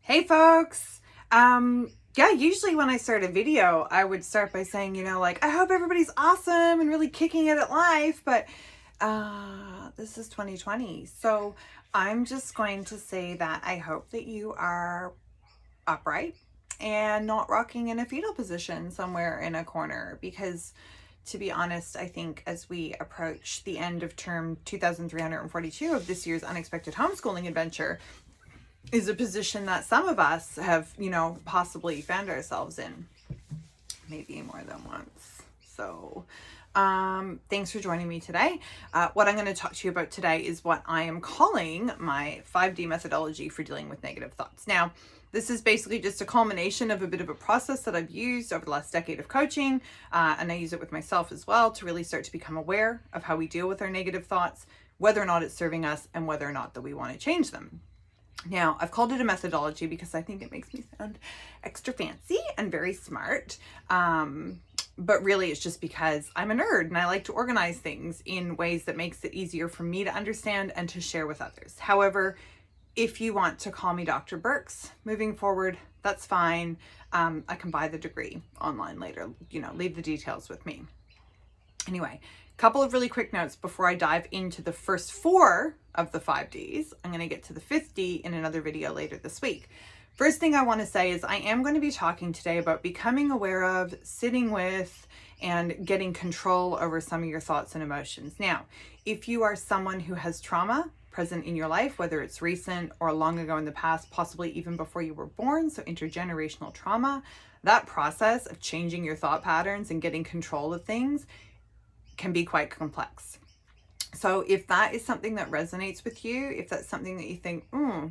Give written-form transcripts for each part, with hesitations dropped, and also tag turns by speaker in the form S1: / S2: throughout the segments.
S1: Hey folks. Yeah, usually when I start a video, I would start by saying, like, I hope everybody's awesome and really kicking it at life, but this is 2020. So I'm just going to say that I hope that you are upright and not rocking in a fetal position somewhere in a corner, because to be honest, I think as we approach the end of term 2342 of this year's unexpected homeschooling adventure, is a position that some of us have, possibly found ourselves in, maybe more than once. So, thanks for joining me today. What I'm going to talk to you about today is what I am calling my 5D methodology for dealing with negative thoughts. Now, this is basically just a culmination of a bit of a process that I've used over the last decade of coaching, and I use it with myself as well to really start to become aware of how we deal with our negative thoughts, whether or not it's serving us, and whether or not that we want to change them. Now, I've called it a methodology because I think it makes me sound extra fancy and very smart. But really it's just because I'm a nerd and I like to organize things in ways that makes it easier for me to understand and to share with others. However, if you want to call me Dr. Burks moving forward, that's fine. I can buy the degree online later, leave the details with me. Anyway, couple of really quick notes before I dive into the first 4 of the 5Ds. I'm going to get to the 5th D in another video later this week. First thing I want to say is I am going to be talking today about becoming aware of, sitting with, and getting control over some of your thoughts and emotions. Now, if you are someone who has trauma present in your life, whether it's recent or long ago in the past, possibly even before you were born, so intergenerational trauma, that process of changing your thought patterns and getting control of things can be quite complex. So if that is something that resonates with you, if that's something that you think,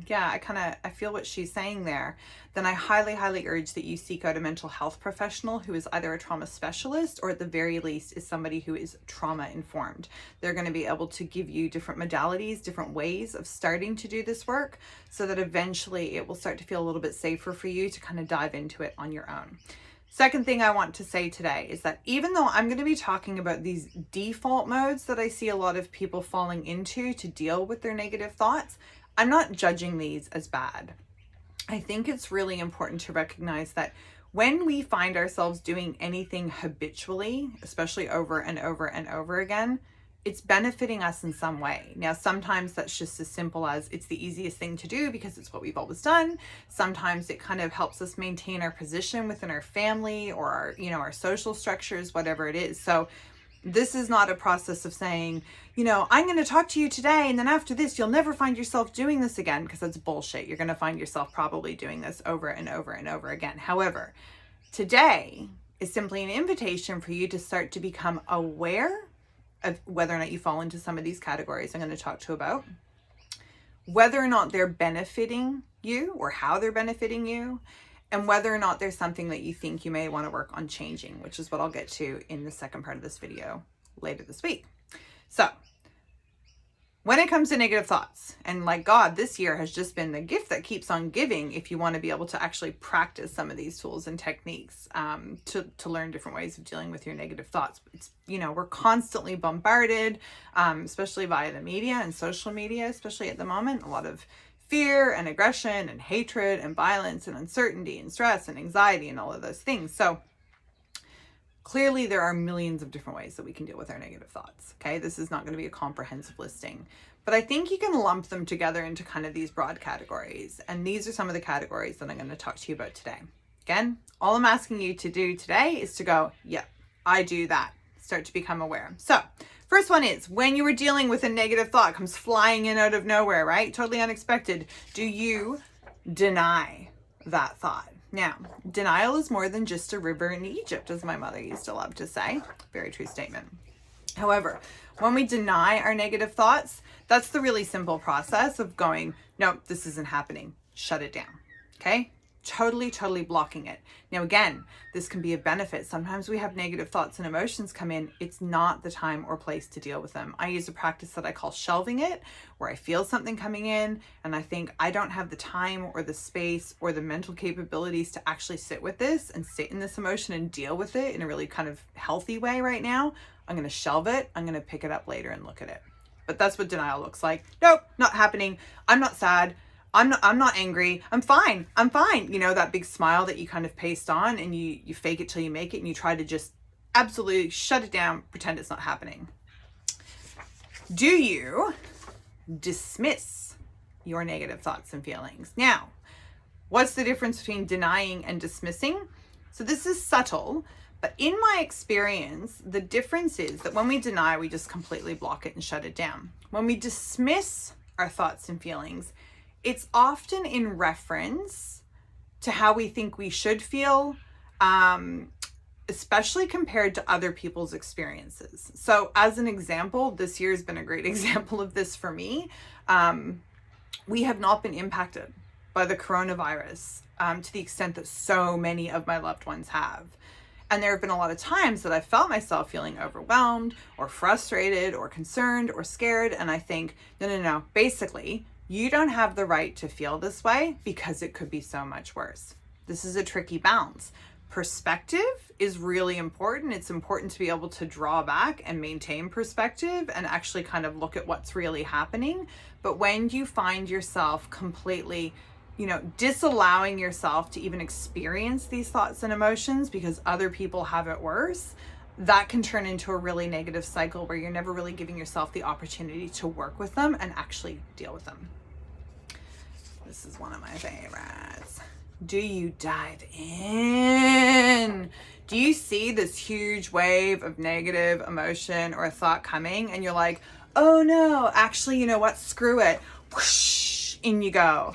S1: yeah, I feel what she's saying there, then I highly urge that you seek out a mental health professional who is either a trauma specialist or at the very least is somebody who is trauma informed. They're going to be able to give you different modalities, different ways of starting to do this work so that eventually it will start to feel a little bit safer for you to kind of dive into it on your own. Second thing I want to say today is that even though I'm going to be talking about these default modes that I see a lot of people falling into to deal with their negative thoughts, I'm not judging these as bad. I think it's really important to recognize that when we find ourselves doing anything habitually, especially over and over and over again, it's benefiting us in some way. Now, sometimes that's just as simple as it's the easiest thing to do because it's what we've always done. Sometimes it kind of helps us maintain our position within our family or our social structures, whatever it is. So this is not a process of saying, I'm going to talk to you today and then after this, you'll never find yourself doing this again, because that's bullshit. You're going to find yourself probably doing this over and over and over again. However, today is simply an invitation for you to start to become aware of whether or not you fall into some of these categories I'm going to talk to about, whether or not they're benefiting you or how they're benefiting you, and whether or not there's something that you think you may want to work on changing, which is what I'll get to in the second part of this video later this week. So when it comes to negative thoughts, and like God, this year has just been the gift that keeps on giving if you want to be able to actually practice some of these tools and techniques to learn different ways of dealing with your negative thoughts. It's, we're constantly bombarded, especially via the media and social media, especially at the moment, a lot of fear and aggression and hatred and violence and uncertainty and stress and anxiety and all of those things. So clearly, there are millions of different ways that we can deal with our negative thoughts, okay? This is not going to be a comprehensive listing, but I think you can lump them together into kind of these broad categories, and these are some of the categories that I'm going to talk to you about today. Again, all I'm asking you to do today is to go, yep, I do that. Start to become aware. So, first one is, when you are dealing with a negative thought, comes flying in out of nowhere, right? Totally unexpected. Do you deny that thought? Now, denial is more than just a river in Egypt, as my mother used to love to say. Very true statement. However, when we deny our negative thoughts, that's the really simple process of going, no, this isn't happening. Shut it down. Okay? Totally blocking it. Now, again, this can be a benefit. Sometimes we have negative thoughts and emotions come in. It's not the time or place to deal with them. I use a practice that I call shelving it, where I feel something coming in and I think I don't have the time or the space or the mental capabilities to actually sit with this and sit in this emotion and deal with it in a really kind of healthy way right now. I'm going to shelve it. I'm going to pick it up later and look at it. But that's what denial looks like. Nope, not happening. I'm not sad. I'm not angry. I'm fine. I'm fine. You know, that big smile that you kind of paste on, and you fake it till you make it, and you try to just absolutely shut it down, pretend it's not happening. Do you dismiss your negative thoughts and feelings? Now, what's the difference between denying and dismissing? So this is subtle, but in my experience, the difference is that when we deny, we just completely block it and shut it down. When we dismiss our thoughts and feelings, it's often in reference to how we think we should feel, especially compared to other people's experiences. So as an example, this year has been a great example of this for me. We have not been impacted by the coronavirus to the extent that so many of my loved ones have. And there have been a lot of times that I felt myself feeling overwhelmed or frustrated or concerned or scared. And I think, no. Basically, you don't have the right to feel this way because it could be so much worse. This is a tricky balance. Perspective is really important. It's important to be able to draw back and maintain perspective and actually kind of look at what's really happening. But when you find yourself completely, disallowing yourself to even experience these thoughts and emotions because other people have it worse, that can turn into a really negative cycle where you're never really giving yourself the opportunity to work with them and actually deal with them. This is one of my favorites. Do you dive in? Do you see this huge wave of negative emotion or thought coming and you're like, oh no, actually, you know what? Screw it. Whoosh, in you go.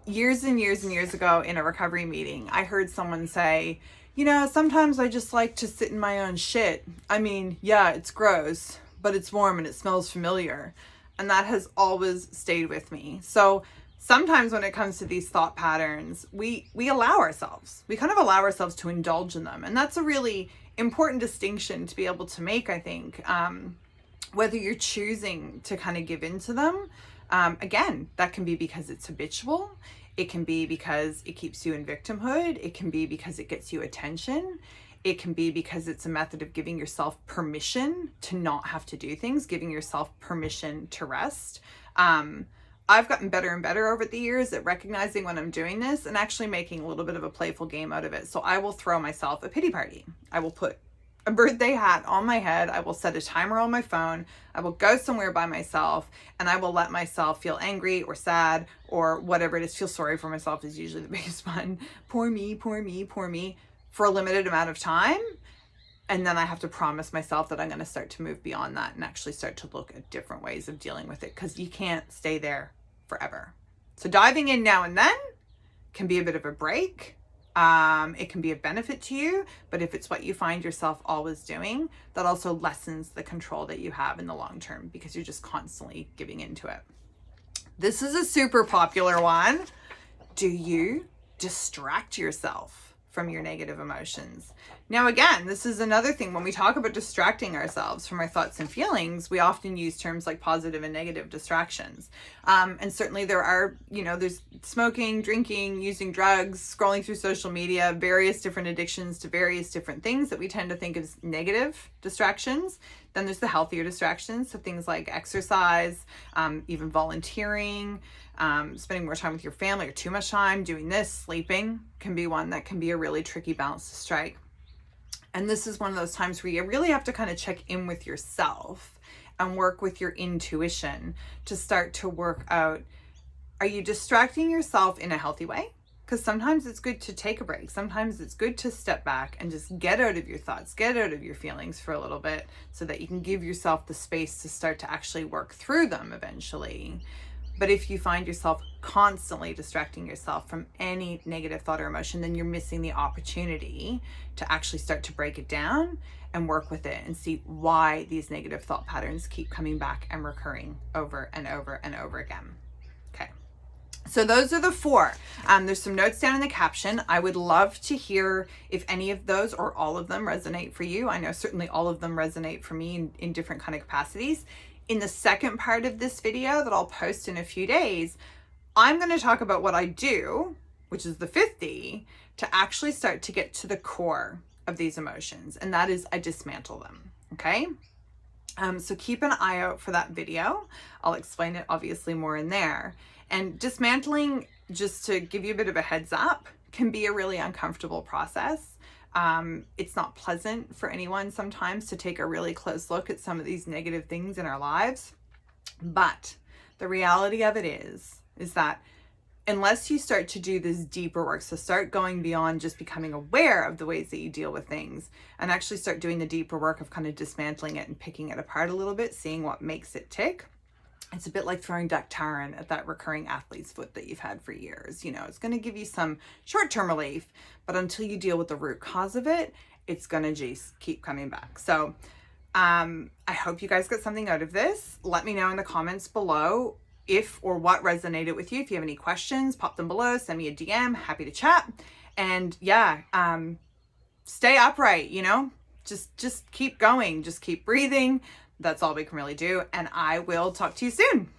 S1: Years and years and years ago in a recovery meeting, I heard someone say, sometimes I just like to sit in my own shit. I mean, yeah, it's gross, but it's warm and it smells familiar. And that has always stayed with me. So sometimes when it comes to these thought patterns, we allow ourselves, we kind of allow ourselves to indulge in them. And that's a really important distinction to be able to make, I think, whether you're choosing to kind of give into them. Again, that can be because it's habitual. It can be because it keeps you in victimhood. It can be because it gets you attention. It can be because it's a method of giving yourself permission to not have to do things, giving yourself permission to rest. I've gotten better and better over the years at recognizing when I'm doing this and actually making a little bit of a playful game out of it. So I will throw myself a pity party. I will put a birthday hat on my head. I will set a timer on my phone. I will go somewhere by myself and I will let myself feel angry or sad or whatever it is. Feel sorry for myself is usually the biggest one. Poor me, poor me, poor me for a limited amount of time. And then I have to promise myself that I'm going to start to move beyond that and actually start to look at different ways of dealing with it because you can't stay there forever. So diving in now and then can be a bit of a break. It can be a benefit to you, but if it's what you find yourself always doing, that also lessens the control that you have in the long term because you're just constantly giving into it. This is a super popular one. Do you distract yourself from your negative emotions? Now, again, this is another thing. When we talk about distracting ourselves from our thoughts and feelings, we often use terms like positive and negative distractions. And certainly there are, there's smoking, drinking, using drugs, scrolling through social media, various different addictions to various different things that we tend to think of as negative distractions. Then there's the healthier distractions. So things like exercise, even volunteering, spending more time with your family or too much time doing this, sleeping can be one that can be a really tricky balance to strike. And this is one of those times where you really have to kind of check in with yourself and work with your intuition to start to work out, are you distracting yourself in a healthy way? Because sometimes it's good to take a break. Sometimes it's good to step back and just get out of your thoughts, get out of your feelings for a little bit so that you can give yourself the space to start to actually work through them eventually. But if you find yourself constantly distracting yourself from any negative thought or emotion, then you're missing the opportunity to actually start to break it down and work with it and see why these negative thought patterns keep coming back and recurring over and over and over again. Okay. So those are the 4. There's some notes down in the caption. I would love to hear if any of those or all of them resonate for you. I know certainly all of them resonate for me in different kind of capacities. In the second part of this video that I'll post in a few days, I'm going to talk about what I do, which is the 50, to actually start to get to the core of these emotions. And that is I dismantle them. Okay. So keep an eye out for that video. I'll explain it obviously more in there. And dismantling, just to give you a bit of a heads up, can be a really uncomfortable process. It's not pleasant for anyone sometimes to take a really close look at some of these negative things in our lives. But the reality of it is that unless you start to do this deeper work, so start going beyond just becoming aware of the ways that you deal with things and actually start doing the deeper work of kind of dismantling it and picking it apart a little bit, seeing what makes it tick. It's a bit like throwing Dactarin at that recurring athlete's foot that you've had for years. You know, it's going to give you some short-term relief, but until you deal with the root cause of it, it's going to just keep coming back. So I hope you guys get something out of this. Let me know in the comments below if or what resonated with you. If you have any questions, pop them below, send me a DM, happy to chat. And yeah, stay upright, you know, just keep going, just keep breathing. That's all we can really do. And I will talk to you soon.